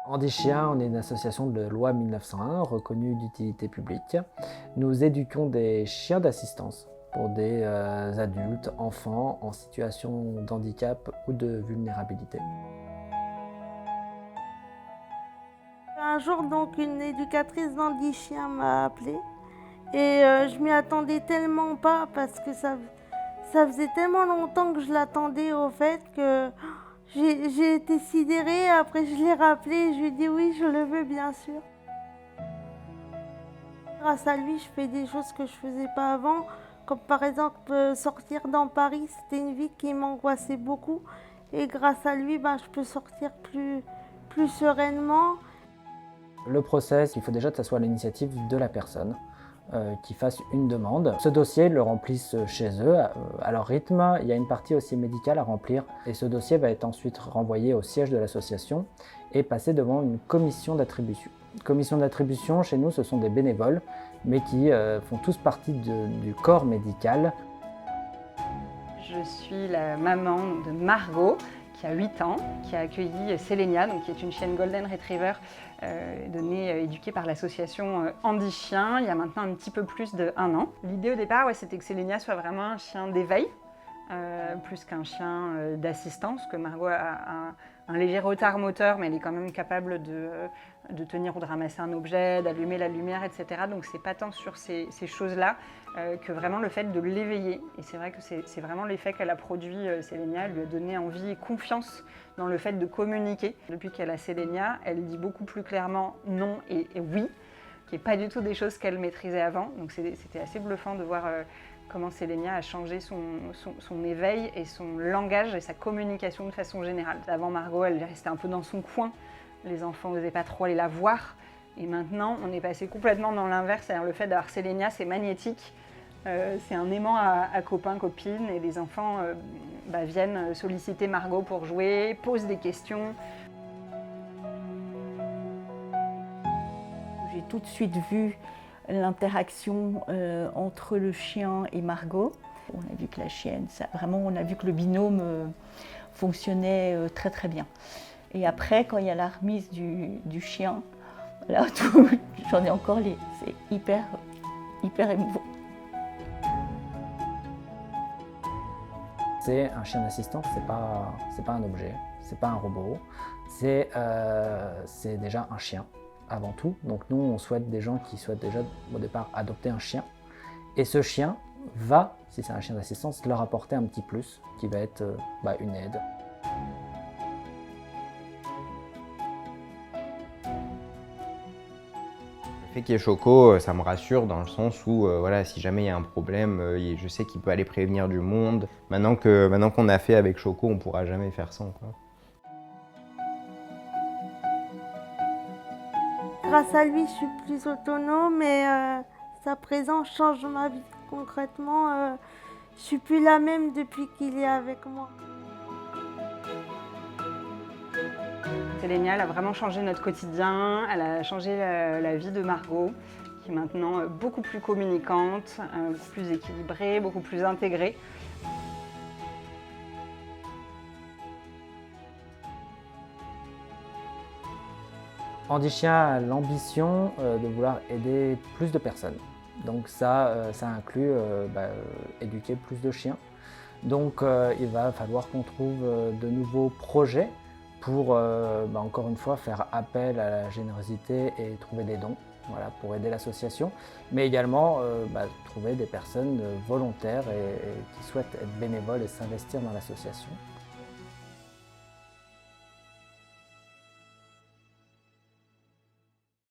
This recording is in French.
Handi Chien, on est une association de loi 1901 reconnue d'utilité publique. Nous éduquons des chiens d'assistance pour des adultes, enfants en situation d'handicap ou de vulnérabilité. Un jour, donc, une éducatrice d'Handi Chien m'a appelée et je m'y attendais tellement pas parce que ça faisait tellement longtemps que je l'attendais au fait que j'ai été sidérée. Après, je l'ai rappelé et je lui ai dit oui, je le veux bien sûr. Grâce à lui, je fais des choses que je faisais pas avant, comme par exemple sortir dans Paris. C'était une vie qui m'angoissait beaucoup et grâce à lui, je peux sortir plus sereinement. Le process, il faut déjà que ça soit l'initiative de la personne qui fasse une demande. Ce dossier, ils le remplissent chez eux, à leur rythme. Il y a une partie aussi médicale à remplir et ce dossier va être ensuite renvoyé au siège de l'association et passer devant une commission d'attribution. Commission d'attribution, chez nous, ce sont des bénévoles, mais qui font tous partie du corps médical. Je suis la maman de Margot, qui a 8 ans, qui a accueilli Sélénia, qui est une chienne Golden Retriever éduquée par l'association Handi Chien, il y a maintenant un petit peu plus d'1 an. L'idée au départ, c'était que Sélénia soit vraiment un chien d'éveil, plus qu'un chien d'assistance, que Margot a un léger retard moteur, mais elle est quand même capable de tenir ou de ramasser un objet, d'allumer la lumière, etc. Donc c'est pas tant sur ces choses-là que vraiment le fait de l'éveiller. Et c'est vrai que c'est vraiment l'effet qu'elle a produit, Sélénia. Elle lui a donné envie et confiance dans le fait de communiquer. Depuis qu'elle a Sélénia, elle dit beaucoup plus clairement non et oui, qui n'est pas du tout des choses qu'elle maîtrisait avant. Donc c'était assez bluffant de voir comment Sélénia a changé son éveil et son langage et sa communication de façon générale. Avant, Margot, elle restait un peu dans son coin. Les enfants n'osaient pas trop aller la voir. Et maintenant, on est passé complètement dans l'inverse. C'est-à-dire le fait d'avoir Sélénia, c'est magnétique. C'est un aimant à copains, copines. Et les enfants viennent solliciter Margot pour jouer, posent des questions. J'ai tout de suite vu l'interaction entre le chien et Margot. On a vu que la chienne, on a vu que le binôme fonctionnait très très bien. Et après, quand il y a la remise du chien, là, j'en ai encore c'est hyper émouvant. C'est un chien d'assistance, c'est pas un objet, c'est pas un robot, c'est déjà un chien avant tout. Donc nous, on souhaite des gens qui souhaitent déjà au départ adopter un chien. Et ce chien va, si c'est un chien d'assistance, leur apporter un petit plus qui va être une aide. Le fait qu'il y ait Choco, ça me rassure dans le sens où si jamais il y a un problème, je sais qu'il peut aller prévenir du monde. Maintenant qu'on a fait avec Choco, on ne pourra jamais faire sans, quoi. Grâce à lui, je suis plus autonome et sa présence change ma vie. Concrètement, je suis plus la même depuis qu'il est avec moi. Sélénia, elle a vraiment changé notre quotidien, elle a changé la vie de Margot, qui est maintenant beaucoup plus communicante, beaucoup plus équilibrée, beaucoup plus intégrée. Handi Chien a l'ambition de vouloir aider plus de personnes. Donc ça inclut éduquer plus de chiens. Donc il va falloir qu'on trouve de nouveaux projets pour, encore une fois, faire appel à la générosité et trouver des dons pour aider l'association, mais également trouver des personnes volontaires et qui souhaitent être bénévoles et s'investir dans l'association.